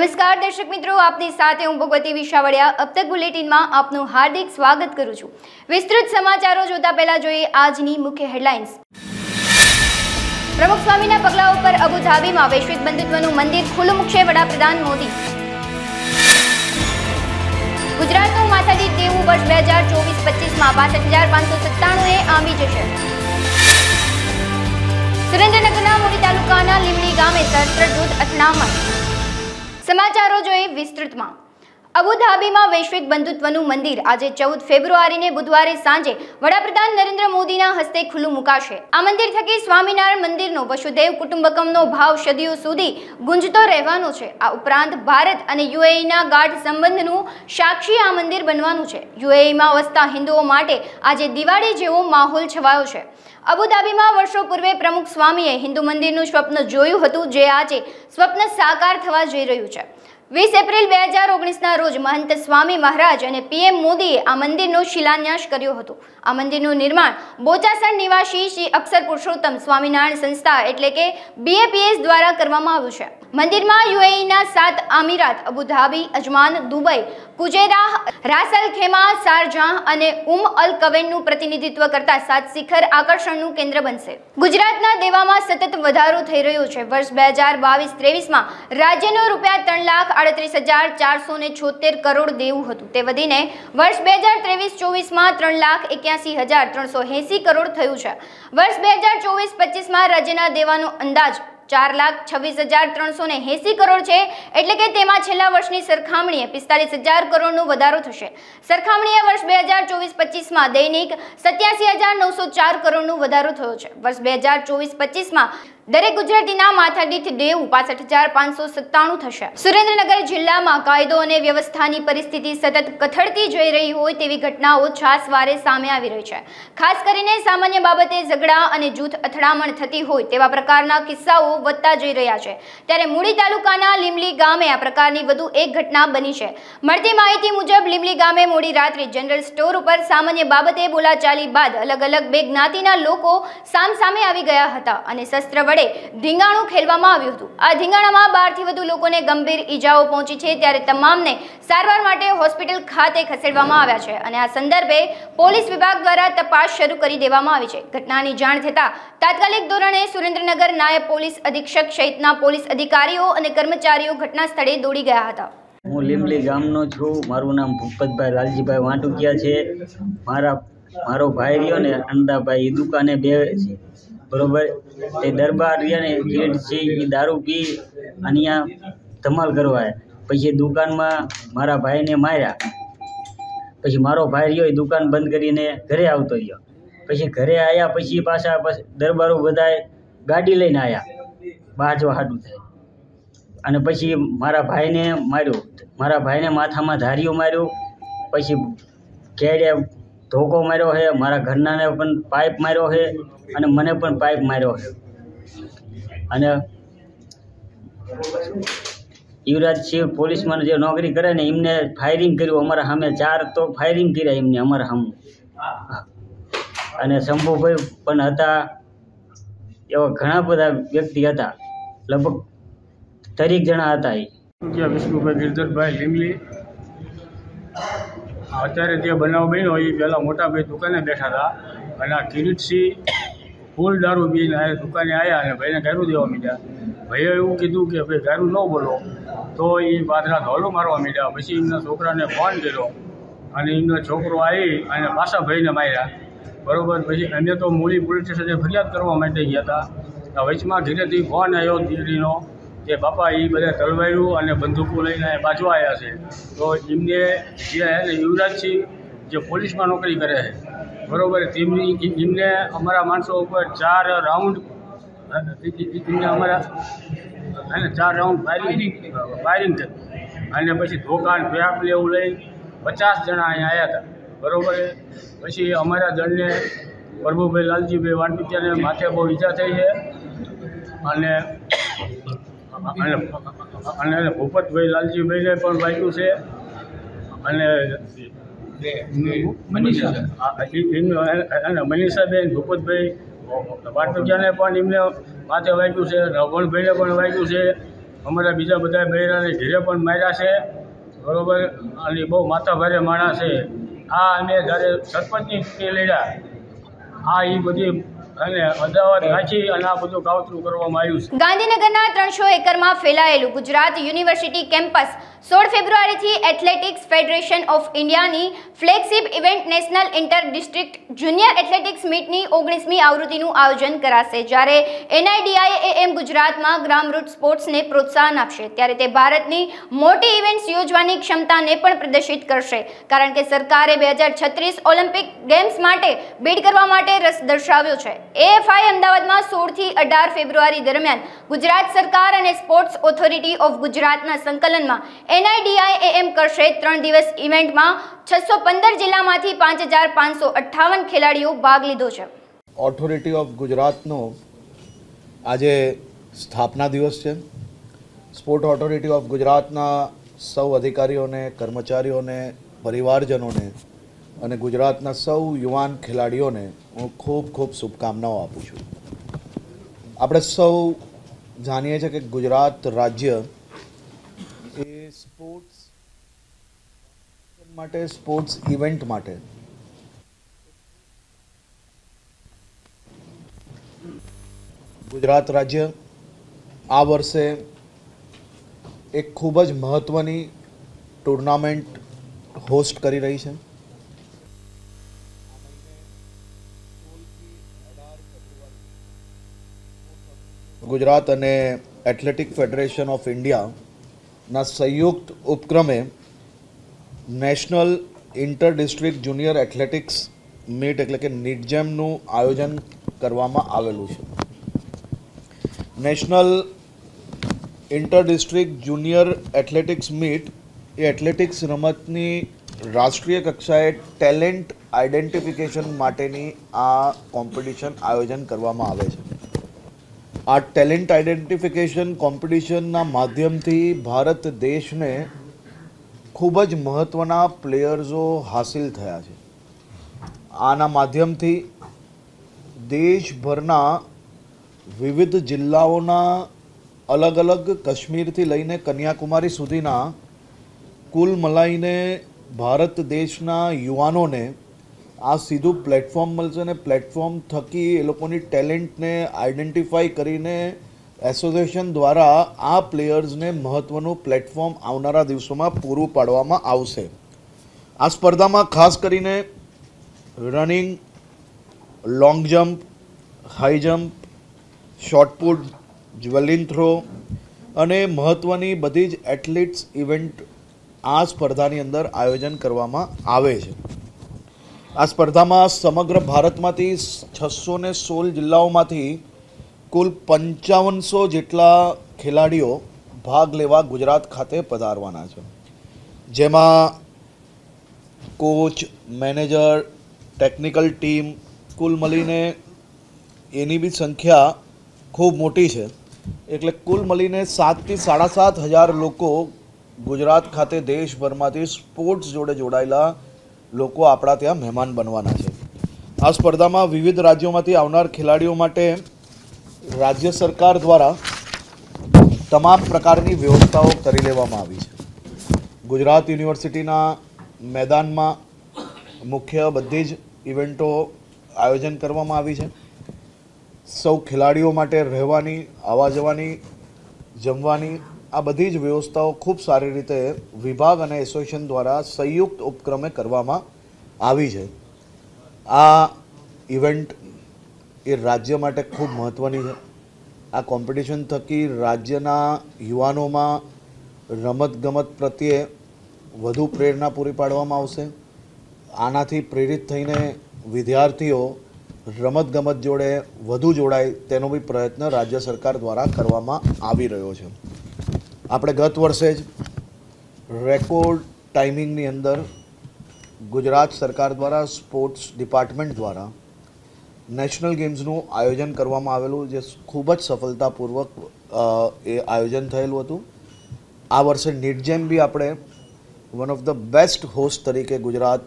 नमस्कार दर्शक मित्रों, आपनी साथे हूँ भगवती विशावड़िया। अब तक बुलेटिन में आपनु हार्दिक स्वागत करूँ छूं। विस्तृत समाचारों जोता पहला जोईए आजनी मुख्य हेडलाइन्स। प्रमुख स्वामीना पगलाओ पर अबुधाबी में वैश्विक बंधुत्वનું मंदिर खुल्લું મૂકશે વડાપ્રધાન મોદી। ગુજરાતનું માથાદીઠ દેવું વર્ષ 2024-25 માં 62,597 આંબી જશે। સુરેન્દ્રનગરના મૂડી તાલુકાના લીમડી ગામે સહસ્ત્ર જૂથ અથડામણ। समाचारों जोईए विस्तृत में। अबुधाबी में वैश्विक बंधुत्वનું मंदिर आज 14 फेब्रुआरी ने बुधवारे सांजे वडाप्रधान नरेंद्र मोदीना हस्ते खुल्લું मुकाशे। आ मंदिर थकी स्वामीनारायण मंदिरनो वसुधैव कुटुंबकमनो भाव सदियों सुधी गुंजतो रहेवानो छे। आ उपरांत भारत अने यूएईना गाढ़ संबंधનું साक्षी आ मंदिर बनवानुं छे। यूएई में वसता हिंदुओं माटे आज दिवाળી जेवो माहोल छवायो छे। अबुधाबी में वर्षों पूर्वे प्रमुख स्वामीए हिंदू मंदिरનું स्वप्न जोयुं हतुं, जे आज स्वप्न साकार थवा जई रह्युं छे। 20 एप्रिल 2019 रोज महंत स्वामी महाराज और पीएम मोदीए आ मंदिरનો शिलान्यास कर्यो हतो। आ मंदिरનું निर्माण बोचासण निवासी श्री अक्षर पुरुषोत्तम स्वामीनारायण संस्था एटले के BAPS द्वारा करवामां आव्युं छे। मंदिर में यूएईना 7 अमीरात अबुधाबी, अजमान, दुबई, कुजेरा, रास अल खेमा, शारजाह और अल कवैनનું प्रतिनिधित्व करता 7 शिखर आकर्षणનું केंद्र बनશે। गुजरातना देवामां सतत वधारो थई रह्यो छे। वर्ष 2022-23 में राज्यनो रूपिया 3,38,476 करोड़ देवुं हतुं, ते वधीने वर्ष 2023-24 में 3,81,380 करोड़ थयुं छे। वर्ष 2024-25 में राज्यना देवानो अंदाज 4,26,380 करोड़ है, एटले के तेमां छेल्ला वर्षनी सरखामणीए 45,000 करोड़नो वधारो थशे। सरखामणीए वर्ष 2024-25 में दैनिक 87,904 करोड़नो वधारो थयो छे। वर्ष 2024-25 में दरेक गुजरातीना माथादीठ देवुं 65,597 थशे। सुरेन्द्रनगर जिल्लामां कायदो अने व्यवस्थानी परिस्थिति सतत कथळती जई रही होय तेवी घटनाओ छासवारे सामे आवी रही छे। खास करीने सामान्य बाबते झगड़ा अने जूथ અથડામણ थती होय तेवा प्रकारना किस्साओ વધતા જઈ રહ્યા છે। ત્યારે મૂડી તાલુકાના લીમડી ગામે આ પ્રકારની વધુ એક ઘટના બની છે। મળતી માહિતી મુજબ લીમડી ગામે મોડી રાત્રે જનરલ સ્ટોર ઉપર સામાન્ય બાબતે બોલાચાલી બાદ અલગ અલગ બે જ્ઞાતિના લોકો સામસામે આવી ગયા હતા અને શસ્ત્ર વડે ધીંગાણું ખેલવામાં આવ્યું હતું। આ ધીંગાણામાં 12 થી વધુ લોકોને ગંભીર ઈજાઓ પહોંચી છે, ત્યારે તમામને સારવાર માટે હોસ્પિટલ ખાતે ખસેડવામાં આવ્યા છે અને આ સંદર્ભે પોલીસ વિભાગ દ્વારા તપાસ શરૂ કરી દેવામાં આવી છે। ઘટનાની જાણ થતા તાત્કાલિક ધોરણે સુરેન્દ્રનગર નાયબ પોલીસ अधीक्षक सहितना पोलीस अधिकारीओ अने कर्मचारीओ घटना स्थळे दौड़ी गया हता। हूँ લીમડી ગામનો છું। મારું નામ ભૂપતભાઈ લાલજીભાઈ વાંટુકિયા છે। મારો ભાઈ રહ્યો ને અંદાભાઈ એ દુકાને બે છે, બરોબર। એ દરબાર રહ્યા ને ગેટ છે, એ દારૂ પી અને અહીંયા ધમાલ કરવા આવ્યા। પછી દુકાનમાં મારા ભાઈને માર્યા। પછી મારો ભાઈ રહ્યો એ દુકાન બંધ કરીને ઘરે આવતો રહ્યો। પછી ઘરે આવ્યા પછી પાછા દરબારો બધાએ ગાડી લઈને આવ્યા બાજવા હાડું થાય અને પછી મારા ભાઈને માર્યો। મારા ભાઈને માથામાં ધારીઓ માર્યો, પછી કેડે ધોકો માર્યો છે। મારા ઘરનાને પણ પાઇપ માર્યો છે અને મને પણ પાઇપ માર્યો છે। અને યુવરાજસિંહ પોલીસમાં જે નોકરી કરે ને એમને ફાયરિંગ કર્યું અમારા સામે। 4 તો ફાયરિંગ કર્યા એમને અમારા સામે। અને શંભુભાઈ પણ હતા, એવા ઘણા બધા વ્યક્તિ હતા, લગભગ 30 જણા હતા। વિષ્ણુભાઈ ગિરધરભાઈ લીમલી। અત્યારે જે બનાવ બન્યો એ પહેલાં મોટાભાઈ દુકાને બેઠા હતા અને આ કિરીટસિંહ ફૂલ દારૂ પીને આ દુકાને આવ્યા અને ભાઈને ગારું દેવા માંડ્યા। ભાઈએ એવું કીધું કે ભાઈ ગારું ન બોલો, તો એ પાછળ ધોલો મારવા માંડ્યા। પછી એમના છોકરાને ફોન કર્યો અને એમનો છોકરો આવી અને પાછા ભાઈને માર્યા, બરાબર। પછી અમે તો મૂળી પોલીસ સ્ટેશને ફરિયાદ કરવા માટે ગયા હતા। વચમાં ઘરેથી ફોન આવ્યો દીકરીનો કે બાપા એ બધા તલવાર્યું અને બંદૂકો લઈને બાજુ આવ્યા છે। તો એમને જે યુવરાજસિંહ જે પોલીસમાં નોકરી કરે છે, બરાબર, એમને અમારા માણસો ઉપર 4 રાઉન્ડ એમને અમારા 4 રાઉન્ડ ફાયરિંગ કરી અને પછી ધોકાન પેપ એવું લઈ 50 જણા અહીંયા આવ્યા હતા, બરાબર। પછી અમારા દળને પ્રભુભાઈ લાલજીભાઈ વાંટુકિયાને માથે બહુ ઈજા થઈ છે અને ભૂપતભાઈ લાલજીભાઈને પણ વાગ્યું છે અને મનીષાબેન ભૂપતભાઈ વાંટુકિયાને પણ એમને માથે વાગ્યું છે, રવણભાઈને પણ વાગ્યું છે અમારા બીજા બધા બહેરાને ઘેરે પણ માર્યા છે, બરાબર. અને બહુ માથાભારે માણસ છે. આ અમે જ્યારે સરપંચની ચૂંટણી લડ્યા, એ બધી અને અદાવત નાખી અને આ બધું કાવતરું કરવામાં આવ્યું છે. ગાંધીનગરના 300 એકરમાં ફેલાયેલું ગુજરાત યુનિવર્સિટી કેમ્પસ 16 ફેબ્રુઆરીથી એથ્લેટિક્સ ફેડરેશન ઓફ ઇન્ડિયાની flagship event national inter district junior athletics મીટની 19મી આવૃત્તિનું આયોજન કરાશે. જ્યારે NIDIAM ગુજરાતમાં ગ્રામરૂટ સ્પોર્ટ્સને પ્રોત્સાહન આપશે, ત્યારે તે ભારતની મોટી ઇવેન્ટ્સ યોજવાની ક્ષમતાને પણ પ્રદર્શિત કરશે. કારણ કે સરકારે 2036 ઓલિમ્પિક ગેમ્સ માટે બિડ કરવા માટે રસ દર્શાવ્યો છે. AFI અમદાવાદમાં 16 થી 18 ફેબ્રુઆરી દરમિયાન ગુજરાત સરકાર અને સ્પોર્ટ્સ ઓથોરિટી ઓફ ગુજરાતના સંકલનમાં NIDIAM કરશે. 3 દિવસ ઇવેન્ટમાં 615 જિલ્લામાંથી 5558 ખેલાડીઓ ભાગ લીધો છે. ઓથોરિટી ઓફ ગુજરાતનો આજે સ્થાપના દિવસ છે. સ્પોર્ટ ઓથોરિટી ઓફ ગુજરાતના સૌ અધિકારીઓને, કર્મચારીઓને, પરિવારજનોને અને ગુજરાતના સૌ યુવાન ખેલાડીઓને હું ખૂબ ખૂબ શુભકામનાઓ આપું છું. આપણે સૌ જાણીએ છીએ કે ગુજરાત રાજ્ય એ સ્પોર્ટ્સ માટે, સ્પોર્ટ્સ ઇવેન્ટ માટે ગુજરાત રાજ્ય આ વર્ષે એક ખૂબ જ મહત્ત્વની ટુર્નામેન્ટ હોસ્ટ કરી રહી છે. ગુજરાત અને એથ્લેટિક ફેડરેશન ઓફ ઇન્ડિયાના સંયુક્ત ઉપક્રમે national inter district junior athletics meet એટલે કે નિટજેમનું આયોજન કરવામાં આવેલું છે. National inter district junior athletics meet એ એથ્લેટિક્સ રમતની રાષ્ટ્રીય કક્ષાએ ટેલેન્ટ આઇડેન્ટિફિકેશન માટેની આ કોમ્પિટિશન આયોજન કરવામાં આવે છે. આ ટેલેન્ટ આઇડેન્ટિફિકેશન કોમ્પિટિશનના માધ્યમથી ભારત દેશને ખૂબ જ મહત્ત્વના પ્લેયર્સો હાસિલ થયા છે. આના માધ્યમથી દેશભરના વિવિધ જિલ્લાઓના અલગ અલગ કાશ્મીરથી લઈને કન્યાકુમારી સુધીના કુલ મલાઈને ભારત દેશના યુવાનોને આ સીધું પ્લેટફોર્મ મળશે અને પ્લેટફોર્મ થકી એ લોકોની ટેલેન્ટને આઈડેન્ટિફાઈ કરીને એસોસિએશન દ્વારા આ પ્લેયર્સને મહત્ત્વનું પ્લેટફોર્મ આવનારા દિવસોમાં પૂરું પાડવામાં આવશે. આ સ્પર્ધામાં ખાસ કરીને running, long jump, high jump, shot put, javelin throw અને મહત્ત્વની બધી જ એથ્લેટિક્સ ઇવેન્ટ આ સ્પર્ધાની અંદર આયોજન કરવામાં આવે છે. આ સ્પર્ધામાં સમગ્ર ભારતમાંથી 616 જિલ્લાઓમાંથી કુલ 5500 જેટલા ખેલાડીઓ ભાગ લેવા ગુજરાત ખાતે પધારવાના છે. જેમાં કોચ, મેનેજર, ટેકનિકલ ટીમ કુલ મળીને એની બી સંખ્યા ખૂબ મોટી છે. એટલે કુલ મળીને 7 થી 7,500 લોકો ગુજરાત ખાતે દેશભરમાંથી સ્પોર્ટ્સ જોડે જોડાયેલા લોકો આપણા ત્યાં મહેમાન બનવાના છે. આ સ્પર્ધામાં વિવિધ રાજ્યોમાંથી આવનાર ખેલાડીઓ માટે રાજ્ય સરકાર દ્વારા તમામ પ્રકારની વ્યવસ્થાઓ કરી લેવામાં આવી છે. ગુજરાત યુનિવર્સિટીના મેદાનમાં મુખ્ય બધી જ ઇવેન્ટો આયોજન કરવામાં આવી છે. સૌ ખેલાડીઓ માટે રહેવાની, આવવા જવાની, જમવાની આ બધી જ વ્યવસ્થાઓ ખૂબ સારી રીતે વિભાગ અને એસોસિએશન દ્વારા સંયુક્ત ઉપક્રમે કરવામાં આવી છે. આ ઇવેન્ટ એ રાજ્ય માટે ખૂબ મહત્ત્વની છે. આ કોમ્પિટિશન થકી રાજ્યના યુવાનોમાં રમતગમત પ્રત્યે વધુ પ્રેરણા પૂરી પાડવામાં આવશે. આનાથી પ્રેરિત થઈને વિદ્યાર્થીઓ રમતગમત જોડે વધુ જોડાય તેનો બી પ્રયત્ન રાજ્ય સરકાર દ્વારા કરવામાં આવી રહ્યો છે. આપણે ગત વર્ષે જ રેકોર્ડ ટાઈમિંગની અંદર ગુજરાત સરકાર દ્વારા સ્પોર્ટ્સ ડિપાર્ટમેન્ટ દ્વારા નેશનલ ગેમ્સનું આયોજન કરવામાં આવેલું, જે ખૂબ જ સફળતાપૂર્વક એ આયોજન થયેલું હતું. આ વર્ષે નિટજેમ બી આપણે one of the best host તરીકે ગુજરાત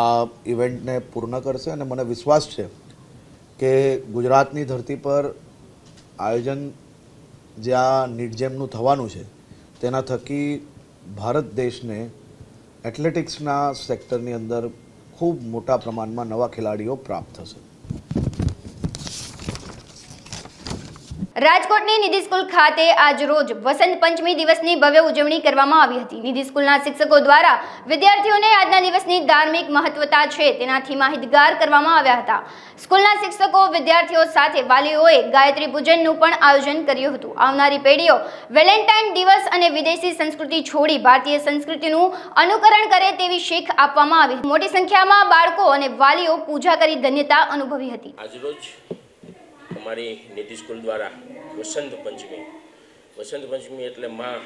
આ ઇવેન્ટને પૂર્ણ કરશે અને મને વિશ્વાસ છે કે ગુજરાતની ધરતી પર આયોજન જે આ નીટ જેમનું થવાનું છે તેના થકી ભારત દેશને એથ્લેટિક્સના સેક્ટરની અંદર ખૂબ મોટા પ્રમાણમાં નવા ખેલાડીઓ પ્રાપ્ત થશે. રાજકોટની નિધિ સ્કૂલ ખાતે આજ રોજ વસંત પંચમી દિવસની ભવ્ય ઉજવણી કરવામાં આવી હતી. નિધિ સ્કૂલના શિક્ષકો દ્વારા વિદ્યાર્થીઓને આજના દિવસની ધાર્મિક મહત્વતા છે તેનાથી માહિતગાર કરવામાં આવ્યા હતા. સ્કૂલના શિક્ષકો વિદ્યાર્થીઓ સાથે વાલીઓએ ગાયત્રી પૂજનનું પણ આયોજન કર્યું હતું. આવનારી પેઢીઓ વેલેન્ટાઇન દિવસ અને વિદેશી સંસ્કૃતિ છોડી ભારતીય સંસ્કૃતિનું અનુકરણ કરે તેવી શીખ આપવામાં આવી. મોટી સંખ્યામાં બાળકો અને વાલીઓ પૂજા કરી ધન્યતા અનુભવી હતી. આજરોજ અમારી નિધિ સ્કૂલ દ્વારા વસંત પંચમી એટલે માં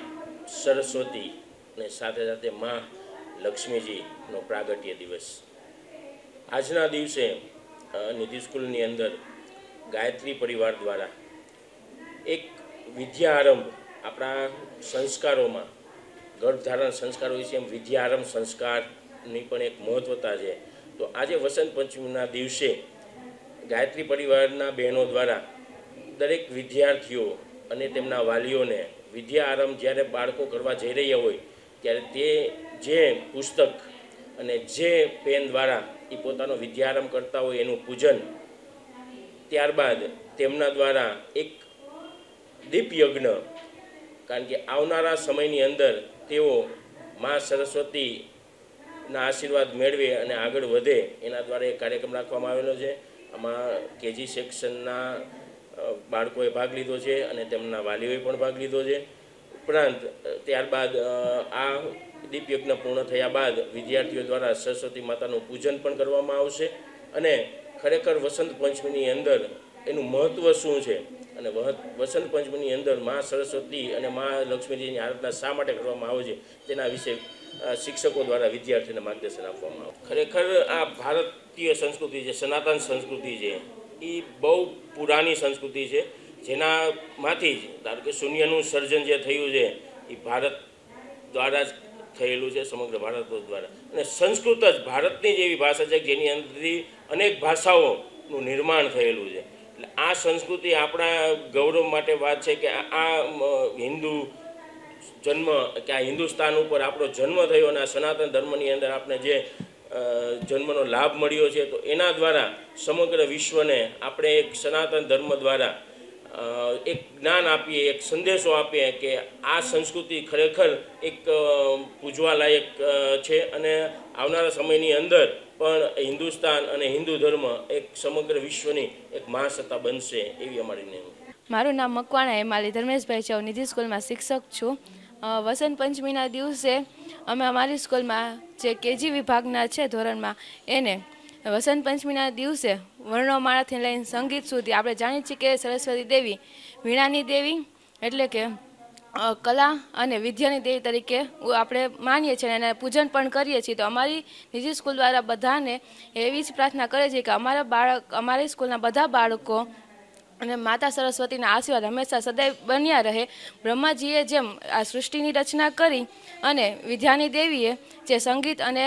સરસ્વતી અને સાથે સાથે માં લક્ષ્મીજીનો પ્રાગટ્ય દિવસ. આજના દિવસે નિધિ સ્કૂલની અંદર ગાયત્રી પરિવાર દ્વારા એક વિદ્યાઆરંભ આપણા સંસ્કારોમાં ગર્ભધારણ સંસ્કાર હોય છે એમ વિદ્યાઆરંભ સંસ્કારની પણ એક મહત્વતા છે. તો આજે વસંત પંચમીના દિવસે ગાયત્રી પરિવારના બહેનો દ્વારા દરેક વિદ્યાર્થીઓ અને તેમના વાલીઓને વિદ્યા આરંભ જ્યારે બાળકો કરવા જઈ રહ્યા હોય ત્યારે તે જે પુસ્તક અને જે પેન દ્વારા એ પોતાનો વિદ્યાઆરંભ કરતા હોય એનું પૂજન, ત્યારબાદ તેમના દ્વારા એક દીપ યજ્ઞ, કારણ કે આવનારા સમયની અંદર તેઓ મા સરસ્વતીના આશીર્વાદ મેળવે અને આગળ વધે એના દ્વારા એક કાર્યક્રમ રાખવામાં આવેલો છે. આમાં કેજી સેક્શનના બાળકોએ ભાગ લીધો છે અને તેમના વાલીઓએ પણ ભાગ લીધો છે. ઉપરાંત ત્યારબાદ આ દીપયજ્ઞ પૂર્ણ થયા બાદ વિદ્યાર્થીઓ દ્વારા સરસ્વતી માતાનું પૂજન પણ કરવામાં આવશે. અને ખરેખર વસંત પંચમીની અંદર એનું મહત્ત્વ શું છે અને વસંત પંચમીની અંદર મા સરસ્વતી અને મા લક્ષ્મીજીની આરાધના શા માટે કરવામાં આવે છે તેના વિશે શિક્ષકો દ્વારા વિદ્યાર્થીઓને માર્ગદર્શન આપવામાં આવે. ખરેખર આ ભારતીય સંસ્કૃતિ છે, સનાતન સંસ્કૃતિ છે, એ બહુ પુરાણી સંસ્કૃતિ છે, જેનામાંથી જ ધારો કે શૂન્યનું સર્જન જે થયું છે એ ભારત દ્વારા જ થયેલું છે, સમગ્ર ભારત દ્વારા. અને સંસ્કૃત જ ભારતની જ એવી ભાષા છે જેની અંદરથી અનેક ભાષાઓનું નિર્માણ થયેલું છે. એટલે આ સંસ્કૃતિ આપણા ગૌરવ માટે વાત છે કે આ હિન્દુ જન્મ કે આ હિન્દુસ્તાન ઉપર આપણો જન્મ થયો અને આ સનાતન ધર્મની અંદર આપણે જે જન્મનો લાભ મળ્યો છે, તો એના દ્વારા સમગ્ર વિશ્વને આપણે એક સનાતન ધર્મ દ્વારા એક જ્ઞાન આપીએ, એક સંદેશો આપીએ કે આ સંસ્કૃતિ ખરેખર એક પૂજવાલાયક છે અને આવનારા સમયની અંદર પણ હિન્દુસ્તાન અને હિન્દુ ધર્મ એક સમગ્ર વિશ્વની એક મહાસત્તા બનશે એવી અમારી નેમ. મારું નામ મકવાણા હેમાલી ધર્મેશભાઈ છે. હું નિધિ સ્કૂલમાં શિક્ષક છું. વસંત પંચમીના દિવસે અમે અમારી સ્કૂલમાં જે કેજી વિભાગના છે ધોરણમાં એને વસંત પંચમીના દિવસે વર્ણમાળાથી લઈને સંગીત સુધી આપણે જાણીએ છીએ કે સરસ્વતી દેવી વીણાની દેવી એટલે કે કલા અને વિદ્યાની દેવી તરીકે આપણે માનીએ છીએ અને પૂજન પણ કરીએ છીએ. તો અમારી નિજી સ્કૂલ દ્વારા બધાને એવી જ પ્રાર્થના કરે છે કે અમારી સ્કૂલના બધા બાળકો અને માતા સરસ્વતીના આશીર્વાદ હંમેશા સદૈવ બન્યા રહે. બ્રહ્માજીએ જેમ આ સૃષ્ટિની રચના કરી અને વિદ્યાની દેવીએ જે સંગીત અને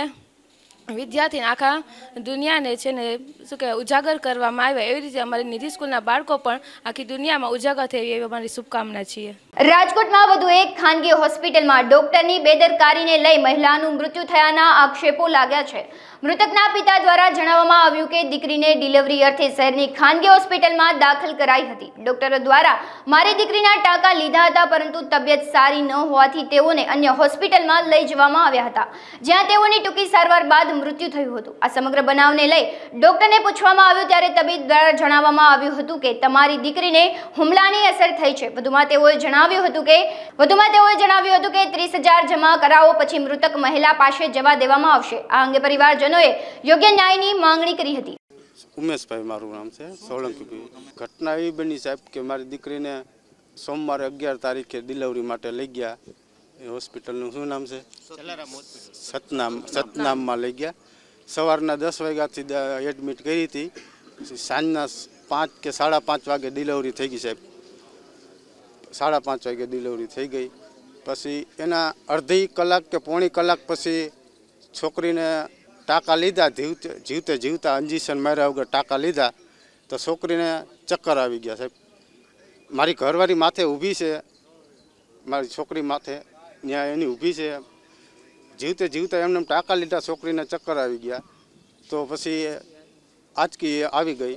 વિદ્યાર્થી આખા દુનિયાને છે ને શું કહેવાય ઉજાગર કરવામાં આવ્યા, એવી રીતે અમારી નિધિ સ્કૂલના બાળકો પણ આખી દુનિયામાં ઉજાગર થઈ એવી અમારી શુભકામના છીએ. રાજકોટમાં વધુ એક ખાનગી હોસ્પિટલમાં ડોક્ટરની બેદરકારીને લઈ મહિલાનું મૃત્યુ થયાના આક્ષેપો લાગ્યા છે. મૃતકના પિતા દ્વારા જણાવવામાં આવ્યું કે દીકરીને ડિલિવરી અર્થે શહેરની ખાનગી હોસ્પિટલમાં દાખલ કરાઈ હતી. ડોક્ટરો દ્વારા મારી દીકરીના ટાંકા લીધા હતા, પરંતુ તબિયત સારી ન હોવાથી તેઓને અન્ય હોસ્પિટલમાં લઈ જવામાં આવ્યા હતા, જ્યાં તેઓની ટૂંકી સારવાર બાદ મૃત્યુ થયું હતું. આ સમગ્ર બનાવને લઈ ડોક્ટરને પૂછવામાં આવ્યું ત્યારે તબીબ દ્વારા જણાવવામાં આવ્યું હતું કે તમારી દીકરીને હુમલાની અસર થઈ છે. વધુમાં તેઓએ જણાવ્યું હતું કે 30,000 જમા કરાવો, પછી મૃતક મહિલા પાસે જવા દેવામાં આવશે. આ અંગે પરિવારજનોએ યોગ્ય ન્યાયની માંગણી કરી હતી. ઉમેશભાઈ મારું નામ છે, સોલંકી. ઘટના એવી બની સાહેબ કે મારી દીકરીને સોમવારે 11 તારીખે ડિલિવરી માટે લઈ ગયા. એ હોસ્પિટલનું શું નામ છે? સતનામમાં લઈ ગયા. સવારના 10 વાગ્યાથી એડમિટ કરી હતી. સાંજના 5 કે 5:30 વાગે ડિલિવરી થઈ ગઈ સાહેબ. 5:30 વાગે ડિલિવરી થઈ ગઈ. પછી એના અડધી કલાક કે પોણી કલાક પછી છોકરીને ટાંકા લીધા, જીવતા ઇન્જેક્શન માર્યા વગર ટાંકા લીધા તો છોકરીને ચક્કર આવી ગયા સાહેબ. મારી ઘરવાળી માથે ઊભી છે, મારી છોકરી માથે ત્યાં એની ઊભી છે. જીવતે જીવતા એમને ટાંકા લીધા, છોકરીને ચક્કર આવી ગયા. તો પછી આંચકી આવી ગઈ.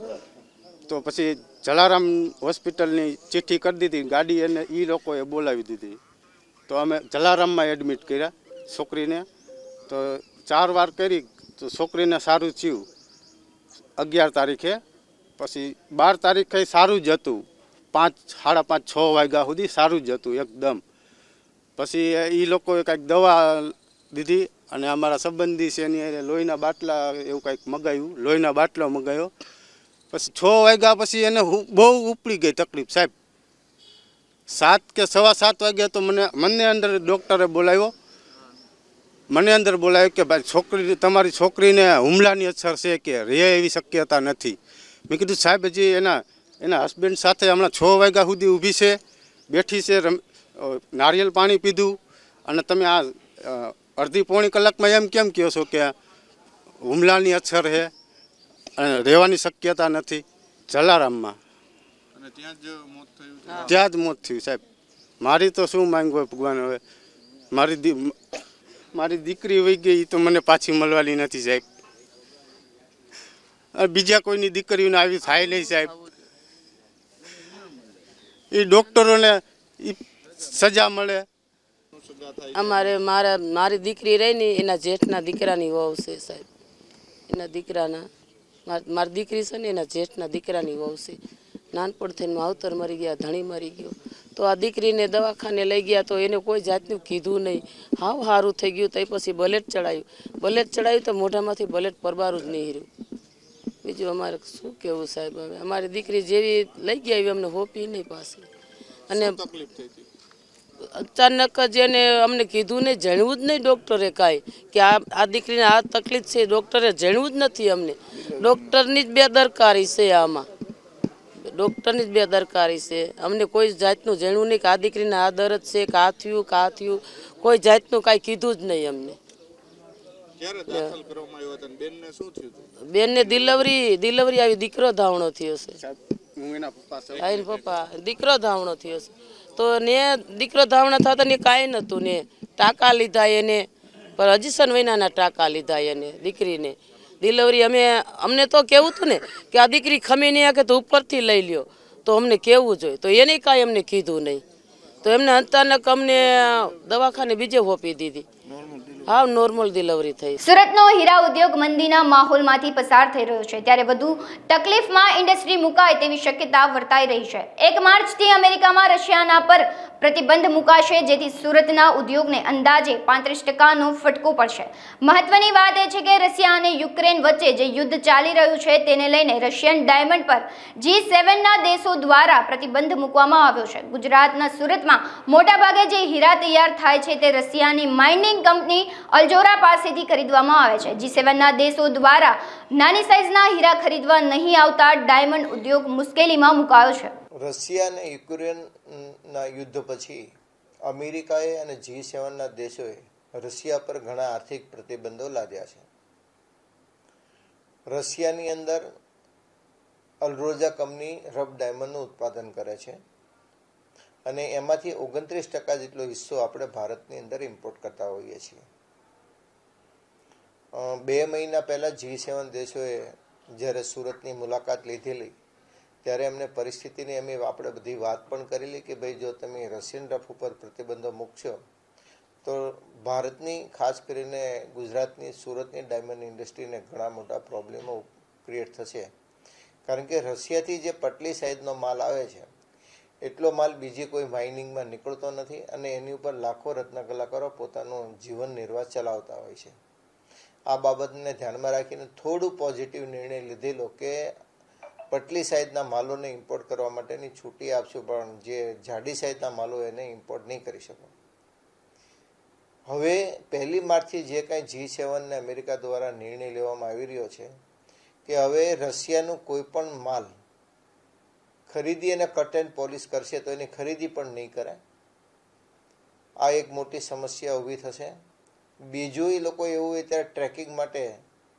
તો પછી જલારામ હોસ્પિટલની ચિઠ્ઠી કરી દીધી, ગાડી એને એ લોકોએ બોલાવી દીધી. તો અમે જલારામમાં એડમિટ કર્યા છોકરીને. તો 4 વાર કરી તો છોકરીને સારું થયું 11 તારીખે. પછી 12 તારીખે સારું જ હતું, 5, સાડા 5, 6 વાગ્યા સુધી સારું જ હતું એકદમ. પછી એ લોકોએ કાંઈક દવા દીધી અને અમારા સંબંધી છે એની લોહીના બાટલા એવું કાંઈક મગાવ્યું, લોહીના બાટલો મગાવ્યો. પછી 6 વાગ્યા પછી એને બહુ ઉપડી ગઈ તકલીફ સાહેબ. 7 કે 7:15 વાગ્યા તો મને અંદર ડૉક્ટરે બોલાવ્યો. મને અંદર બોલાવ્યો કે ભાઈ તમારી છોકરીને હુમલાની અસર છે કે રહે એવી શક્યતા નથી. મેં કીધું સાહેબ હજી એના હસબન્ડ સાથે હમણાં 6 વાગ્યા સુધી ઊભી છે, બેઠી છે, નારિયેળ પાણી પીધું અને તમે આ અડધી પોણી કલાકમાં એમ કેમ કહો છો કે હુમલાની અસર છે અને રહેવાની શક્યતા નથી? જલારામમાં ત્યાં જ મોત થયું સાહેબ. મારી તો શું માંગ હોય ભગવાન, હવે મારી દીકરી વહી ગઈ તો મને પાછી મળવાની નથી સાહેબ. બીજા કોઈની દીકરીઓને આવી થાય નહીં સાહેબ. એ ડૉક્ટરોને સજા મળે. મારી દીકરી રહી ને એના જેઠના દીકરાની વહુ છે સાહેબ. એના દીકરાના મારી દીકરી છે ને એના જેઠના દીકરાની વહુ છે. નાનપણથી માવતર મરી ગયા, ધણી મરી ગયો. તો આ દીકરીને દવાખાને લઈ ગયા તો એને કોઈ જાતનું કીધું નહીં. હાવ સારું થઈ ગયું. તો પછી બલેટ ચડાયું તો મોઢામાંથી બલેટ પરબારું જ નહીં રહ્યું. બીજું અમારે શું કહેવું સાહેબ? હવે અમારી દીકરી જેવી લઈ ગયા એવી અમને હોપી નહીં પાછી. અને અચાનક જ એને અમને કીધું નહીં, જાણવું જ નહીં ડૉક્ટરે કાંઈ કે આ દીકરીને આ તકલીફ છે. ડૉક્ટરે જાણવું જ નથી અમને. ડૉક્ટરની જ બેદરકારી છે આમાં, ડૉક્ટરની જ બેદરકારી છે. અમને કોઈ જાતનું જાણવું નહીં કે આ દીકરીને આ દર્દ છે કે આ થયું, કોઈ જાતનું કાંઈ કીધું જ નહીં અમને. બેનને ડિલિવરી આવી, દીકરો ધાવણો થયો છે. પપ્પા દીકરો ધાવણો થયો છે. તો ને દીકરો ધાવણો થતા ને કાંઈ નહોતું ને ટાંકા લીધા એને, પણ હજી 6 મહિનાના ટાંકા લીધા એને દીકરીને. ડિલિવરી અમને તો કેવું હતું ને કે આ દીકરી ખમી નહીં કે તો ઉપરથી લઈ લ્યો, તો અમને કેવું જોઈએ. તો એને કાંઈ અમને કીધું નહીં. તો એમને અચાનક અમને દવાખાને બીજે હોપી દીધી. હા, નોર્મલ ડિલિવરી થઈ. સુરતનો હીરા ઉદ્યોગ મંદીના માહોલમાંથી પસાર થઈ રહ્યો છે, ત્યારે વધુ તકલીફમાં ઇન્ડસ્ટ્રી મુકાય તેવી શક્યતા વર્તાઈ રહી છે. 1 માર્ચથી અમેરિકામાં રશિયાના પર પ્રતિબંધ મુકાશે, જેથી સુરતના ઉદ્યોગને અંદાજે 35%નો ફટકો પડશે. મહત્વની વાત એ છે કે રશિયા અને યુક્રેન વચ્ચે જે યુદ્ધ ચાલી રહ્યું છે તેને લઈને રશિયન ડાયમંડ પર G7ના દેશો દ્વારા પ્રતિબંધ મૂકવામાં આવ્યો છે. ગુજરાતના સુરતમાં મોટાભાગે જે હીરા તૈયાર થાય છે તે રશિયાની માઇનિંગ કંપની અલ્જોરા પાસેથી ખરીદવામાં આવે છે. G7ના દેશો દ્વારા નાની સાઇઝના હીરા ખરીદવા નહીં આવતા ડાયમંડ ઉદ્યોગ મુશ્કેલીમાં મુકાયો છે. રશિયા અને યુક્રેનના યુદ્ધ પછી અમેરિકાએ અને G7ના દેશોએ રશિયા પર ઘણા આર્થિક પ્રતિબંધો લાદ્યા છે. રશિયાની અંદર અલ્જોરા કંપની રફ ડાયમંડનું ઉત્પાદન કરે છે અને એમાંથી 29% જેટલો હિસ્સો આપણે ભારતની અંદર ઇમ્પોર્ટ કરતા હોઈએ છીએ. 2 મહિના પહેલાં G7 દેશોએ જ્યારે સુરતની મુલાકાત લીધેલી ત્યારે એમને પરિસ્થિતિની આપણે બધી વાત પણ કરેલી કે ભાઈ જો તમે રશિયન રફ ઉપર પ્રતિબંધો મૂકશો તો ભારતની ખાસ કરીને ગુજરાતની સુરતની ડાયમંડ ઇન્ડસ્ટ્રીને ઘણા મોટા પ્રોબ્લેમો ક્રિએટ થશે. કારણ કે રશિયાથી જે પટલી સાઇઝનો માલ આવે છે એટલો માલ બીજી કોઈ માઇનિંગમાં નીકળતો નથી અને એની ઉપર લાખો રત્ન કલાકારો પોતાનું જીવન નિર્વાહ ચલાવતા હોય છે. આ બાબતને ધ્યાનમાં રાખીને થોડું પોઝિટિવ નિર્ણય લીધેલો કે પટલી સાઇઝના માલોને ઇમ્પોર્ટ કરવા માટેની છૂટી આપશું, પણ જે જાડી સાઇઝના માલો એને ઇમ્પોર્ટ નહીં કરી શકો. હવે 1 માર્ચથી જે કાંઈ G7 ને અમેરિકા દ્વારા નિર્ણય લેવામાં આવી રહ્યો છે કે હવે રશિયાનું કોઈ પણ માલ ખરીદી અને કટ એન્ડ પોલિશ કરશે તો એની ખરીદી પણ નહીં કરાય. આ એક મોટી સમસ્યા ઊભી થશે. બીજું એ લોકો એવું હોય ત્યારે ટ્રેકિંગ માટે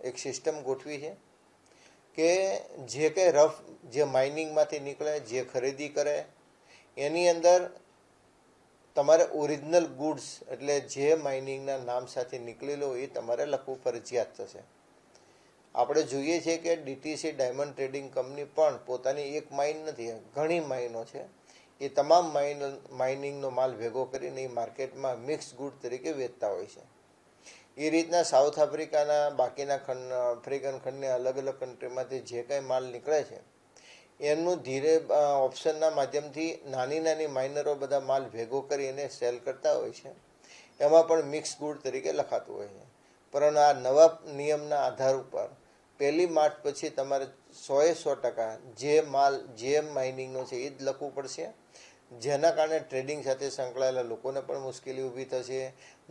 એક સિસ્ટમ ગોઠવી છે કે જે કંઈ રફ જે માઇનિંગમાંથી નીકળે જે ખરીદી કરે એની અંદર તમારે ઓરિજિનલ ગુડ્સ એટલે જે માઇનિંગના નામ સાથે નીકળેલો એ તમારે લખવું ફરજિયાત થશે. આપણે જોઈએ છીએ કે ડીટીસી ડાયમંડ ટ્રેડિંગ કંપની પણ પોતાની એક માઇન નથી, ઘણી માઇનો છે. એ તમામ માઇનિંગનો માલ ભેગો કરીને એ માર્કેટમાં મિક્સ ગુડ તરીકે વેચતા હોય છે. એ રીતના સાઉથ આફ્રિકાના બાકીના આફ્રિકન ખંડને અલગ અલગ કન્ટ્રીમાંથી જે કંઈ માલ નીકળે છે એમનું ધીરે ઓપ્શનના માધ્યમથી નાની નાની માઇનરો બધા માલ ભેગો કરી એને સેલ કરતા હોય છે. એમાં પણ મિક્સ ગુડ તરીકે લખાતું હોય છે. પરંતુ આ નવા નિયમના આધાર ઉપર 1 માર્ચ પછી તમારે 100% જે માલ જે માઇનિંગનો છે એ જ લખવું પડશે, જેના કારણે ટ્રેડિંગ સાથે સંકળાયેલા લોકોને પણ મુશ્કેલી ઊભી થશે,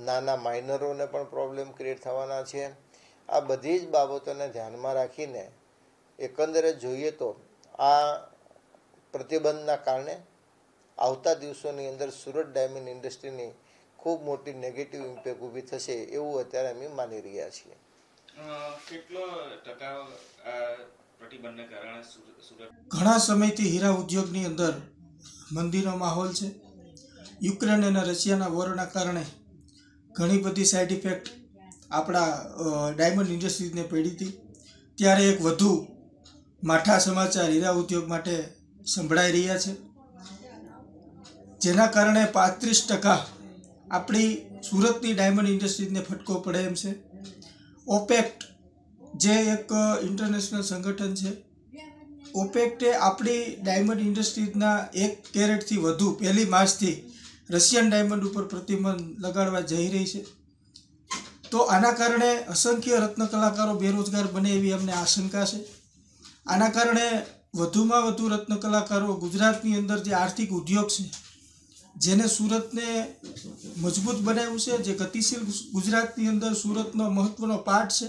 નાના માઇનરોને પણ પ્રોબ્લેમ ક્રિએટ થવાના છે. આ બધી જ બાબતોને ધ્યાનમાં રાખીને એકંદરે જોઈએ તો આ પ્રતિબંધના કારણે આવતા દિવસોની અંદર સુરત ડાયમંડ ઇન્ડસ્ટ્રીની ખૂબ મોટી નેગેટિવ ઇમ્પેક્ટ ઊભી થશે એવું અત્યારે અમે માની રહ્યા છીએ. કેટલો ટકા પ્રતિબંધના કારણે સુરત? ઘણા સમયથી હીરા ઉદ્યોગની અંદર મંદીનો માહોલ છે. યુક્રેન અને રશિયાના વોરના કારણે ઘણી બધી સાઇડ ઇફેક્ટ આપણા ડાયમંડ ઇન્ડસ્ટ્રીઝને પડી હતી. ત્યારે એક વધુ માઠા સમાચાર હીરા ઉદ્યોગ માટે સંભળાઈ રહ્યા છે, જેના કારણે 35% આપણી સુરતની ડાયમંડ ઇન્ડસ્ટ્રીઝને ફટકો પડે એમ છે. ઓપેક્ટ જે એક ઇન્ટરનેશનલ સંગઠન છે, ઓપેક્ટે આપણી ડાયમંડ ઇન્ડસ્ટ્રીઝના 1 કેરેટથી વધુ 1 માર્ચથી રશિયન ડાયમંડ ઉપર પ્રતિબંધ લગાડવા જઈ રહી છે. તો આના કારણે અસંખ્ય રત્ન કલાકારો બેરોજગાર બને એવી અમને આશંકા છે. આના કારણે વધુમાં વધુ રત્ન કલાકારો ગુજરાતની અંદર જે આર્થિક ઉદ્યોગ છે, જેને સુરતને મજબૂત બનાવ્યું છે, જે ગતિશીલ ગુજરાતની અંદર સુરતનો મહત્ત્વનો પાર્ટ છે,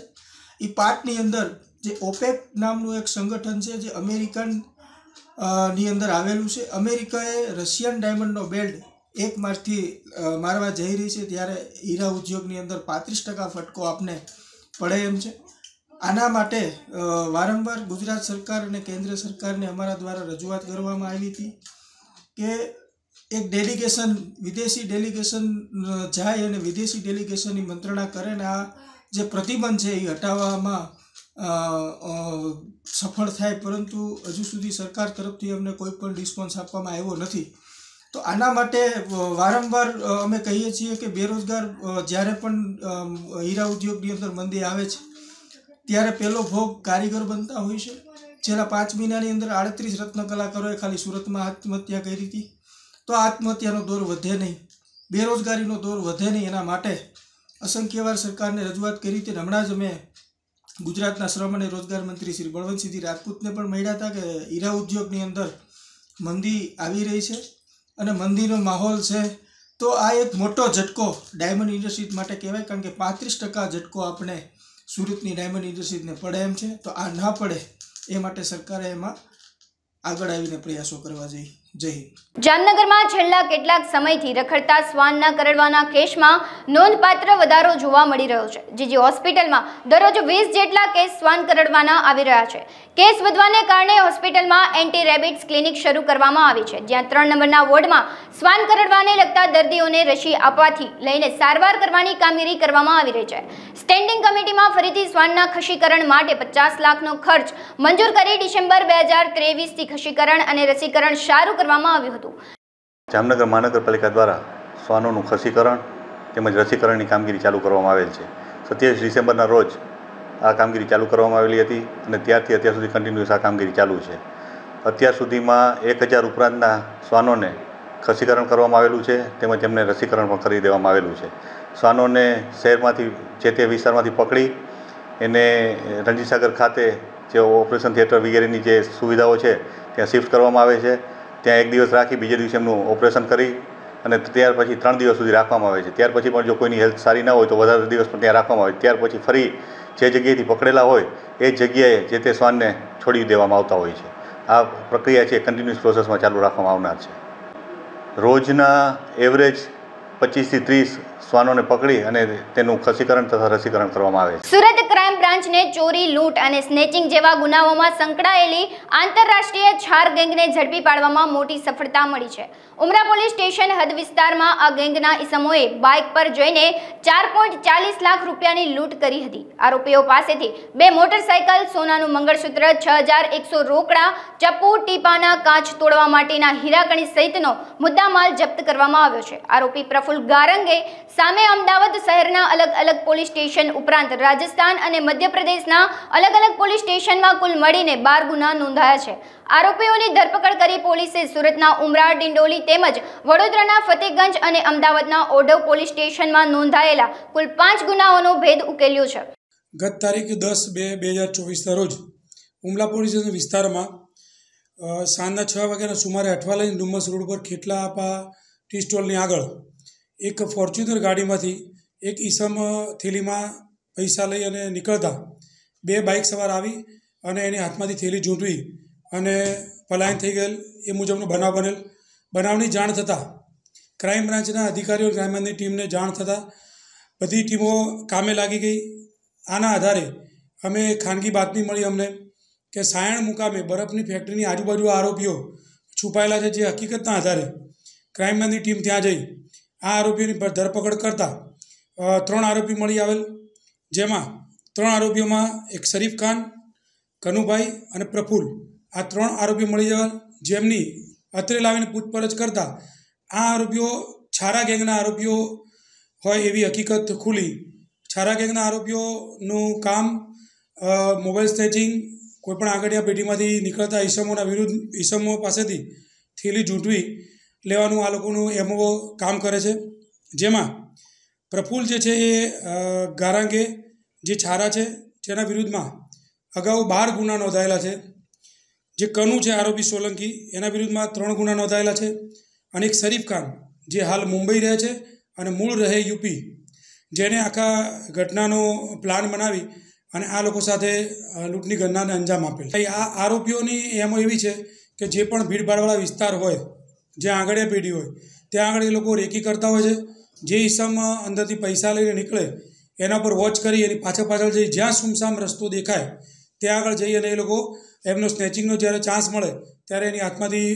એ પાર્ટની અંદર જે ઓપેક નામનું એક સંગઠન છે જે અમેરિકન ની અંદર આવેલું છે. અમેરિકાએ રશિયન ડાયમંડનો બેલ્ટ 1 માર્ચથી મારવા જઈ રહી છે, ત્યારે હીરા ઉદ્યોગની અંદર 35% ફટકો આપને પડે એમ છે. આના માટે વારંવાર ગુજરાત સરકાર અને કેન્દ્ર સરકારને અમારા દ્વારા રજૂઆત કરવામાં આવી હતી કે એક ડેલિગેશન, વિદેશી ડેલિગેશન જાય અને વિદેશી ડેલિગેશનની મંત્રણા કરે ને આ જે પ્રતિબંધ છે એ હટાવવામાં સફળ થાય. પરંતુ હજુ સુધી સરકાર તરફથી અમને કોઈ પણ રિસ્પોન્સ આપવામાં આવ્યો નથી. તો આના માટે વારંવાર અમે કહીએ છીએ કે બેરોજગાર જ્યારે પણ હીરા ઉદ્યોગની અંદર મંદી આવે છે ત્યારે પહેલો ભોગ કારીગર બનતા હોય છે. છેલ્લા 5 મહિનાની અંદર 38 રત્ન કલાકારોએ ખાલી સુરતમાં આત્મહત્યા કરી હતી. તો આત્મહત્યાનો દોર વધે નહીં, બેરોજગારીનો દોર વધે નહીં, એના માટે અસંખ્ય વાર સરકારને રજૂઆત કરી હતી. હમણાં જ અમે ગુજરાતના શ્રમ અને રોજગાર મંત્રી શ્રી બળવંતસિંહ રાજપૂતને પણ મળ્યા હતા કે હીરા ઉદ્યોગની અંદર મંદી આવી રહી છે અને મંદીનો માહોલ છે. તો આ એક મોટો ઝટકો ડાયમંડ ઇન્ડસ્ટ્રીઝ માટે કહેવાય, કારણ કે 35% ઝટકો આપણે સુરતની ડાયમંડ ઇન્ડસ્ટ્રીઝને પડે એમ છે. તો આ ના પડે એ માટે સરકારે એમાં આગળ આવીને પ્રયાસો કરવા જોઈએ. જય હિન્દ. જામનગરમાં છેલ્લા કેટલાક સમયથી રખડતા શ્વાનના કરડવાના કેસમાં નોંધપાત્ર વધારો જોવા મળી રહ્યો છે. જીજી હોસ્પિટલમાં દરરોજ 20 જેટલા કેસ શ્વાન કરડવાના આવી રહ્યા છે. કેસ વધવાને કારણે હોસ્પિટલમાં એન્ટી રેબિટ્સ ક્લિનિક શરૂ કરવામાં આવી છે, જ્યાં 3 નંબરના વોર્ડમાં શ્વાન કરડવાને લગતા દર્દીઓને રસી આપવાથી લઈને સારવાર કરવાની કામગીરી કરવામાં આવી રહી છે. સ્ટેન્ડિંગ કમિટીમાં ફરીથી શ્વાનના ખસીકરણ માટે 50 લાખનો ખર્ચ મંજૂર કરી ડિસેમ્બર 2023થી ખસીકરણ અને રસીકરણ શરૂ કરવામાં આવ્યું હતું. જામનગર મહાનગરપાલિકા દ્વારા શ્વાનોનું ખસીકરણ તેમજ રસીકરણની કામગીરી ચાલુ કરવામાં આવેલ છે. 27 ડિસેમ્બરના રોજ આ કામગીરી ચાલુ કરવામાં આવેલી હતી અને ત્યારથી અત્યાર સુધી કન્ટિન્યુઅસ આ કામગીરી ચાલુ છે. અત્યાર સુધીમાં 1000 ઉપરાંતના શ્વાનોને ખસીકરણ કરવામાં આવેલું છે તેમજ તેમને રસીકરણ પણ કરી દેવામાં આવેલું છે. શ્વાનોને શહેરમાંથી જે તે વિસ્તારમાંથી પકડી એને રણજીતસાગર ખાતે જે ઓપરેશન થિયેટર વગેરેની જે સુવિધાઓ છે ત્યાં શિફ્ટ કરવામાં આવે છે. ત્યાં 1 દિવસ રાખી બીજે દિવસે એમનું ઓપરેશન કરી અને ત્યાર પછી 3 દિવસ સુધી રાખવામાં આવે છે. ત્યાર પછી પણ જો કોઈની હેલ્થ સારી ના હોય તો વધારે દિવસ પણ ત્યાં રાખવામાં આવે. ત્યાર પછી ફરી જે જગ્યાએથી પકડેલા હોય એ જગ્યાએ જે તે શ્વાનને છોડી દેવામાં આવતા હોય છે. આ પ્રક્રિયા છે કન્ટિન્યુઅસ પ્રોસેસમાં ચાલુ રાખવામાં આવનાર છે. રોજના એવરેજ 25 થી 30 શ્વાનોને પકડી અને તેનું ખસીકરણ તથા રસીકરણ કરવામાં આવે છે. સુરત ક્રાઇમ બ્રાન્ચને ચોરી, લૂંટ અને સ્નેચિંગ જેવા ગુનાઓમાં સંકળાયેલી આંતરરાષ્ટ્રીય છાર ગેંગને ઝડપી પાડવામાં મોટી સફળતા મળી છે. ઉમરા પોલીસ સ્ટેશન હદ વિસ્તારમાં આ ગેંગના ઇસમોએ બાઇક પર જઈને 4.40 લાખ રૂપિયાની લૂંટ કરી હતી. આરોપીઓ પાસેથી 2 મોટરસાયકલ, સોનાનું મંગળસૂત્ર, 6100 રોકડા, ચપ્પુ, ટીપાના કાચ તોડવા માટેના હીરાકણી સહિતનો મુદ્દામાલ જપ્ત કરવામાં આવ્યો છે. આરોપી પ્રફુલ ગારંગે સામે અમદાવાદ શહેરના અલગ-અલગ પોલીસ સ્ટેશન ઉપરાંત રાજસ્થાન અને મધ્યપ્રદેશના અલગ-અલગ પોલીસ સ્ટેશનમાં કુલ મળીને 12 ગુના નોંધાયા છે. આરોપીઓની ધરપકડ કરી પોલીસે સુરતના ઉમરા, ડિંડોલી તેમજ વડોદરાના ફતેગંજ અને અમદાવાદના ઓઢવ પોલીસ સ્ટેશનમાં નોંધાયેલા કુલ 5 ગુનાઓનો ભેદ ઉકેલ્યો છે. ગત તારીખ 10/2/2024 રોજ ઉમરા પોલીસ વિસ્તારમાં સાંજના 6 વાગ્યાના સુમારે અઠવા લઈને ડુમસ રોડ પર ખેટલા આપા ટી સ્ટોલની આગળ એક ફોર્ચ્યુનર ગાડીમાંથી એક ઈસમ થેલીમાં પૈસા લઈ અને નીકળતા 2 બાઇક સવાર આવી અને એની હાથમાંથી થેલી ઝૂંટવી અને પલાયન થઈ ગયેલ એ મુજબનો બનાવ બનેલ. બનાવની જાણ થતાં ક્રાઇમ બ્રાન્ચના અધિકારીઓ, ક્રાઇમ બ્રાન્ચની ટીમને જાણ થતાં બધી ટીમો કામે લાગી ગઈ. આના આધારે અમે ખાનગી બાતમી મળી અમને કે સાયણ મુકામે બરફની ફેક્ટરીની આજુબાજુ આરોપીઓ છુપાયેલા છે. જે હકીકતના આધારે ક્રાઇમ બ્રાન્ચની ટીમ ત્યાં જઈ આ આરોપીઓની ધરપકડ કરતાં 3 આરોપી મળી આવેલ, જેમાં 3 આરોપીઓમાં એક શરીફ ખાન, કનુભાઈ અને પ્રફુલ, આ 3 આરોપીઓ મળી જવા, જેમની અત્રે લાવીને પૂછપરછ કરતાં આ આરોપીઓ છારા ગેંગના આરોપીઓ હોય એવી હકીકત ખુલી. છારા ગેંગના આરોપીઓનું કામ મોબાઈલ સ્નેચિંગ, કોઈપણ આગળિયા પેઢીમાંથી નીકળતા ઈસમોના વિરુદ્ધ ઈસમો પાસેથી થેલી ઝૂંટવી લેવાનું આ લોકોનું એમઓ કામ કરે છે. જેમાં પ્રફુલ જે છે એ ગારાંગે જે છારા છે જેના વિરુદ્ધમાં અગાઉ 12 ગુના નોંધાયેલા છે. જે કનુ છે આરોપી સોલંકી, એના વિરુદ્ધમાં 3 ગુના નોંધાયેલા છે. અને એક શરીફ ખાન જે હાલ મુંબઈ રહે છે અને મૂળ રહે યુપી, જેને આખા ઘટનાનો પ્લાન બનાવી અને આ લોકો સાથે લૂંટની ઘટનાને અંજામ આપેલ. આ આરોપીઓની એમો એવી છે કે જે પણ ભીડભાડવાળા વિસ્તાર હોય, જ્યાં આગળિયા પેઢી હોય, ત્યાં આગળ એ લોકો રેકી કરતા હોય છે. જે ઈસમ અંદરથી પૈસા લઈને નીકળે એના પર વોચ કરી એની પાછળ જઈ જ્યાં સુમસામ રસ્તો દેખાય ત્યાં આગળ જઈ અને એ લોકો એમનો સ્નેચિંગનો જ્યારે ચાન્સ મળે ત્યારે એની હાથમાંથી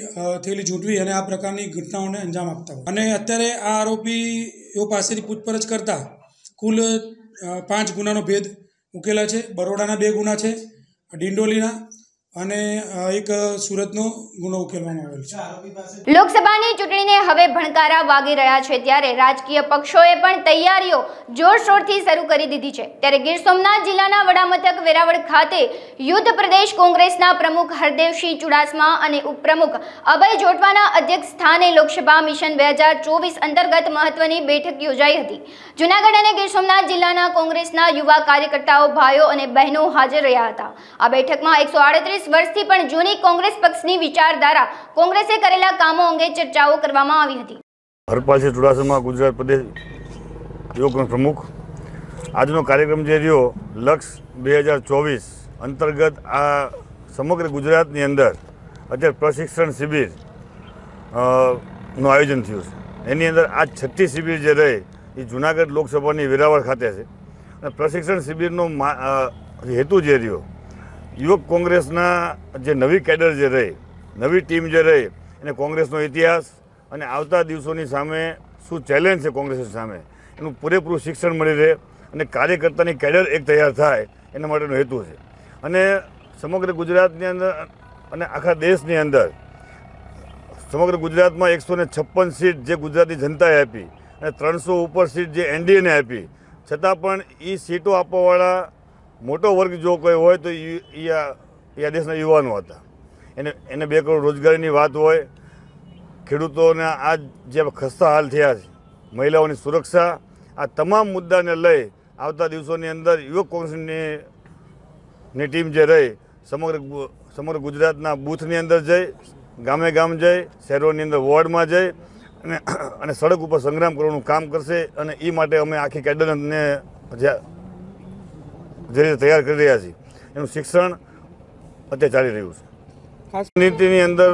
થેલી ઝૂંટવી અને આ પ્રકારની ઘટનાઓને અંજામ આપતા હોય. અને અત્યારે આ આરોપીઓ પાસેથી પૂછપરછ કરતાં કુલ 5 ગુનાનો ભેદ ઉકેલા છે. બરોડાના 2 ગુના છે, ડિંડોલીના અને એક સુરતનો ગુનો ઉકેલવામાં આવેલ છે. લોકસભાની ચૂંટણીને હવે ભણકારા વાગી રહ્યા છે ત્યારે રાજકીય પક્ષોએ પણ તૈયારીઓ જોરશોરથી શરૂ કરી દીધી છે. ત્યારે ગીર સોમનાથ જિલ્લાના વડામથક વેરાવળ ખાતે યુથ પ્રદેશ કોંગ્રેસના પ્રમુખ હરદેવસિંહ ચુડાસમા અને ઉપપ્રમુખ અભય જોટવાના અધ્યક્ષ સ્થાને લોકસભા મિશન 2024 અંતર્ગત મહત્વની બેઠક યોજાઈ હતી. જૂનાગઢ અને ગીર સોમનાથ જિલ્લાના કોંગ્રેસના યુવા કાર્યકર્તાઓ, ભાઈઓ અને બહેનો હાજર રહ્યા હતા. આ બેઠકમાં 138 વર્ષથી પણ જૂની કોંગ્રેસ પક્ષની વિચારધારા, કોંગ્રેસે કરેલા કામો અંગે ચર્ચાઓ કરવામાં આવી હતી. હરપાલસિંહ ચુડાસમા, ગુજરાત પ્રદેશ યુવક પ્રમુખ. આજનો કાર્યક્રમ જે રહ્યો લક્ષ 2024 અંતર્ગત આ સમગ્ર ગુજરાતની અંદર અત્યારે પ્રશિક્ષણ શિબિર નું આયોજન થયું છે. એની અંદર આ 6ઠ્ઠી શિબિર જે રહે એ જૂનાગઢ લોકસભાની વેરાવળ ખાતે છે. અને પ્રશિક્ષણ શિબિરનો હેતુ જે રહ્યો યુવક કોંગ્રેસના જે નવી કેડર જે રહે, નવી ટીમ જે રહે, એને કોંગ્રેસનો ઇતિહાસ અને આવતા દિવસોની સામે શું ચેલેન્જ છે કોંગ્રેસ સામે એનું પૂરેપૂરું શિક્ષણ મળી રહે અને કાર્યકર્તાની કેડર એક તૈયાર થાય એના માટેનો હેતુ છે. અને સમગ્ર ગુજરાતની અંદર અને આખા દેશની અંદર સમગ્ર ગુજરાતમાં 156 સીટ જે ગુજરાતની જનતાએ આપી અને 300 ઉપર સીટ જે એનડીએને આપી, છતાં પણ એ સીટો આપવાવાળા મોટો વર્ગ જો કોઈ હોય તો એ આ દેશના યુવાનો હતા. એને 2 કરોડ રોજગારીની વાત હોય, ખેડૂતોના આ જે ખસ્તા હાલ થયા છે, મહિલાઓની સુરક્ષા, આ તમામ મુદ્દાને લઈ આવતા દિવસોની અંદર યુવક કોંગ્રેસની ટીમ જે રહી સમગ્ર ગુજરાતના બૂથની અંદર જઈ, ગામે ગામ જઈ, શહેરોની અંદર વોર્ડમાં જઈ અને સડક ઉપર સંગ્રામ કરવાનું કામ કરશે. અને એ માટે અમે આખી કેડરને જે રીતે તૈયાર કરી રહ્યા છીએ એનું શિક્ષણ અત્યારે ચાલી રહ્યું છે. ખાસ નીતિની અંદર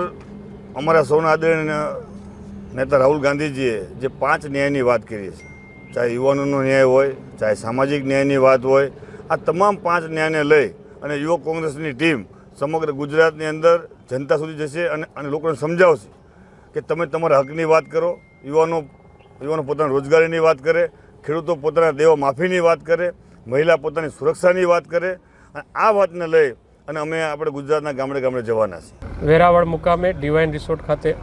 અમારા સૌના આદરણીય નેતા રાહુલ ગાંધીજીએ જે 5 ન્યાયની વાત કરી છે, ચાહે યુવાનોનો ન્યાય હોય, ચાહે સામાજિક ન્યાયની વાત હોય, આ તમામ 5 ન્યાયને લઈ અને યુવક કોંગ્રેસની ટીમ સમગ્ર ગુજરાતની અંદર જનતા સુધી જશે અને લોકોને સમજાવશે કે તમે તમારા હકની વાત કરો, યુવાનો પોતાની રોજગારીની વાત કરે, ખેડૂતો પોતાના દેવા માફીની વાત કરે, મહિલા પોતાની સુરક્ષાની વાત કરે, અને આ વાતને લઈ અને અમે આપણે ગુજરાતના ગામડે ગામડે જવાના છીએ। વેરાવળ મુકામે ડિવાઇન રિસોર્ટ ખાતે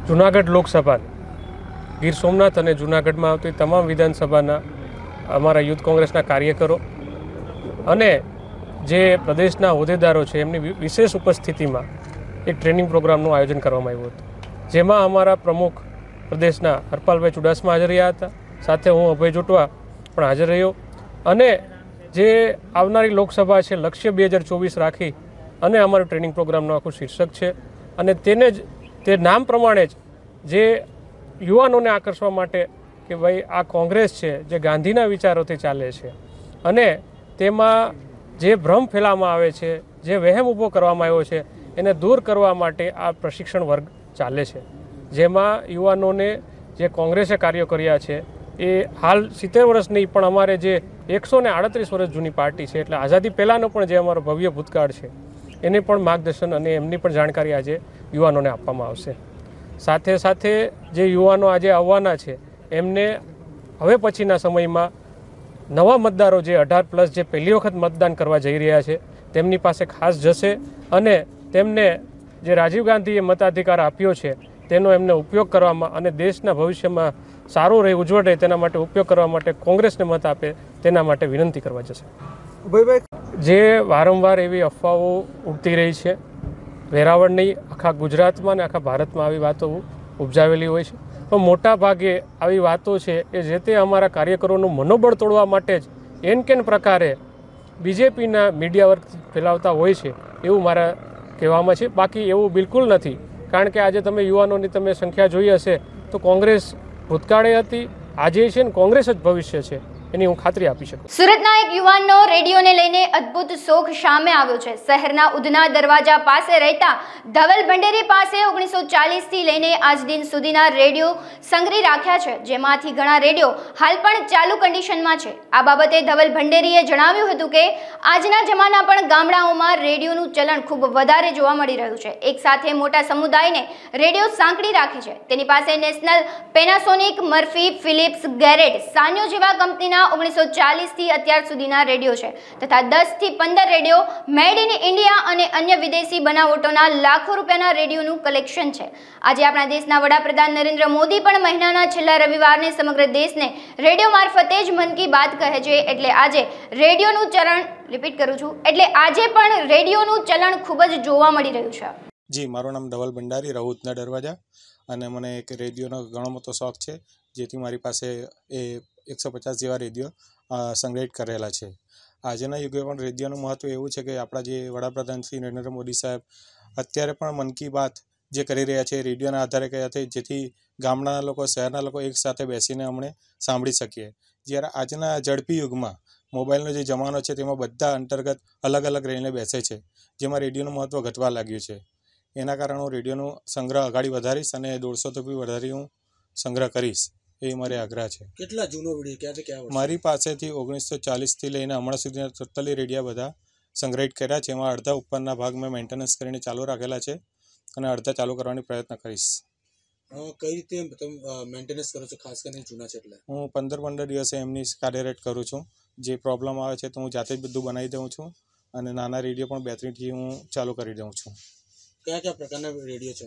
જૂનાગઢ લોકસભા, ગીર સોમનાથ અને જૂનાગઢમાં આવતી તમામ વિધાનસભાના અમારા યુથ કોંગ્રેસના કાર્યકરો અને જે પ્રદેશના હોદ્દેદારો છે એમની વિશેષ ઉપસ્થિતિમાં એક ટ્રેનિંગ પ્રોગ્રામનું આયોજન કરવામાં આવ્યું હતું, જેમાં અમારા પ્રમુખ પ્રદેશના હરપાલભાઈ ચુડાસમા હાજર રહ્યા હતા, સાથે હું અભય જોટવા પણ હાજર રહ્યો અને જે આવનારી લોકસભા છે લક્ષ્ય 2024 રાખી અને અમારું ટ્રેનિંગ પ્રોગ્રામનું આખું શીર્ષક છે અને તે નામ પ્રમાણે જ જે યુવાનોને આકર્ષવા માટે કે ભાઈ આ કોંગ્રેસ છે જે ગાંધીના વિચારોથી ચાલે છે અને તેમાં જે ભ્રમ ફેલાવવામાં આવે છે, જે વહેમ ઊભો કરવામાં આવ્યો છે એને દૂર કરવા માટે આ પ્રશિક્ષણ વર્ગ ચાલે છે, જેમાં યુવાનોને જે કોંગ્રેસે કાર્યો કર્યા છે એ હાલ 70 વર્ષ નહીં પણ અમારે જે 138 વર્ષ જૂની પાર્ટી છે એટલે આઝાદી પહેલાંનો પણ જે અમારો ભવ્ય ભૂતકાળ છે એને પણ માર્ગદર્શન અને એમની પણ જાણકારી આજે યુવાનોને આપવામાં આવશે। સાથે સાથે જે યુવાનો આજે આવવાના છે એમને હવે પછીના સમયમાં નવા મતદારો જે 18+ જે પહેલી વખત મતદાન કરવા જઈ રહ્યા છે તેમની પાસે ખાસ જશે અને તેમને જે રાજીવ ગાંધીએ મતાધિકાર આપ્યો છે તેનો એમને ઉપયોગ કરવામાં અને દેશના ભવિષ્યમાં સારું રહે, ઉજ્જવળ રહે તેના માટે ઉપયોગ કરવા માટે કોંગ્રેસને મત આપે તેના માટે વિનંતી કરવા જશે। જે વારંવાર એવી અફવાઓ ઉડતી રહી છે, વેરાવળ નહીં આખા ગુજરાતમાં અને આખા ભારતમાં આવી વાતો ઉપજાવેલી હોય છે, પણ મોટા ભાગે આવી વાતો છે એ જે તે અમારા કાર્યકરોનું મનોબળ તોડવા માટે જ એન કેન પ્રકારે બીજેપીના મીડિયા વર્ગ ફેલાવતા હોય છે એવું મારા કહેવામાં છે। બાકી એવું બિલકુલ નથી, કારણ કે આજે તમે યુવાનોની તમે સંખ્યા જોઈ હશે તો કોંગ્રેસ ભૂતકાળે હતી, આજે છે ને કોંગ્રેસ જ ભવિષ્ય છે એની હું ખાતરી આપી શકું। સુરતના એક યુવાનનો રેડિયોને લઈને અદ્ભુત શોખ સામે આવ્યો છે। શહેરના ઉધના દરવાજા પાસે રહેતા ધવલ ભંડેરી પાસે 1940 થી લઈને આજ દિન સુધીના રેડિયો સંગ્રહી રાખ્યા છે, જેમાંથી ઘણા રેડિયો હાલ પણ ચાલુ કન્ડિશનમાં છે। આ બાબતે ધવલ ભંડેરીએ જણાવ્યું હતું કે આજના જમાના પણ ગામડાઓમાં રેડિયોનું ચલણ ખૂબ વધારે જોવા મળી રહ્યું છે। એક સાથે મોટા સમુદાયને રેડિયો સાંકળી રાખે છે। તેની પાસે National, Panasonic, Murphy, Philips, Garrard, Sanyo જેવા કંપનીના 1940 થી અત્યાર સુધીના રેડિયો છે તથા 10 થી 15 રેડિયો મેડ ઇન ઇન્ડિયા અને અન્ય વિદેશી બનાવટોના લાખો રૂપિયાના રેડિયોનું કલેક્શન છે। આજે આપણા દેશના વડાપ્રધાન નરેન્દ્ર મોદી પણ મહિનાના છેલ્લા રવિવારને સમગ્ર દેશને રેડિયો મારફતે જ મન કી બાત કહે છે, એટલે આજે રેડિયોનું ચલણ, રિપીટ કરું છું, એટલે આજે પણ રેડિયોનું ચલણ ખૂબ જ જોવા મળી રહ્યું છે। જી, મારું નામ ધવલ ભંડારી, રહું ઉધના દરવાજા અને મને એક રેડિયોનો ઘણો મોટો શોખ છે, જેથી મારી પાસે એ 150 જેવા રેડિયો સંગ્રહિત કરેલા છે। આજના યુગે પણ રેડિયોનું મહત્ત્વ એવું છે કે આપણા જે વડાપ્રધાન શ્રી નરેન્દ્ર મોદી સાહેબ અત્યારે પણ મન કી બાત જે કરી રહ્યા છે રેડિયોના આધારે કર્યા છે, જેથી ગામડાના લોકો, શહેરના લોકો એક સાથે બેસીને અમને સાંભળી શકીએ। જ્યારે આજના ઝડપી યુગમાં મોબાઈલનો જે જમાનો છે તેમાં બધા અંતર્ગત અલગ અલગ રહીને બેસે છે, જેમાં રેડિયોનું મહત્ત્વ ઘટવા લાગ્યું છે। એના કારણે હું રેડિયોનો સંગ્રહ આગળ વધારીશ અને 150 થી વધારી હું સંગ્રહ કરીશ, એ મારે આગ્રહ છે। કેટલા જૂનો રેડિયો, ક્યાંથી ક્યાં? મારી પાસેથી 1940 થી લઈને હમણાં સુધીના ટોટલી રેડિયા બધા સંગ્રહિત કર્યા છે। એમાં અડધા ઉપરના ભાગ મેં મેન્ટેનન્સ કરીને ચાલુ રાખેલા છે અને અડધા ચાલુ કરવાની પ્રયત્ન કરીશ। કઈ રીતે તમે મેન્ટેનન્સ કરો છો, ખાસ કરીને જૂના છે એટલે? હું 15 દિવસે એમની કાર્યરત કરું છું। જે પ્રોબ્લેમ આવે છે તો હું જાતે જ બધું બનાવી દઉં છું અને નાના રેડિયો પણ 2-3થી હું ચાલુ કરી દઉં છું। કયા કયા પ્રકારના રેડિયો છે?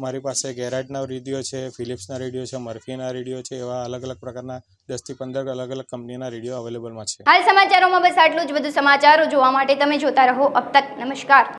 મારી પાસે ગેરાટના રેડિયો છે, ફિલિપ્સના રેડિયો છે, મર્ફીના રેડિયો છે, એવા અલગ અલગ પ્રકારના 10 થી 15 અલગ અલગ કંપનીના રેડિયો અવેલેબલમાં છે। હાલ સમાચારોમાં બસ આટલું જ। વધુ સમાચારો જોવા માટે તમે જોતા રહો અબ તક। નમસ્કાર।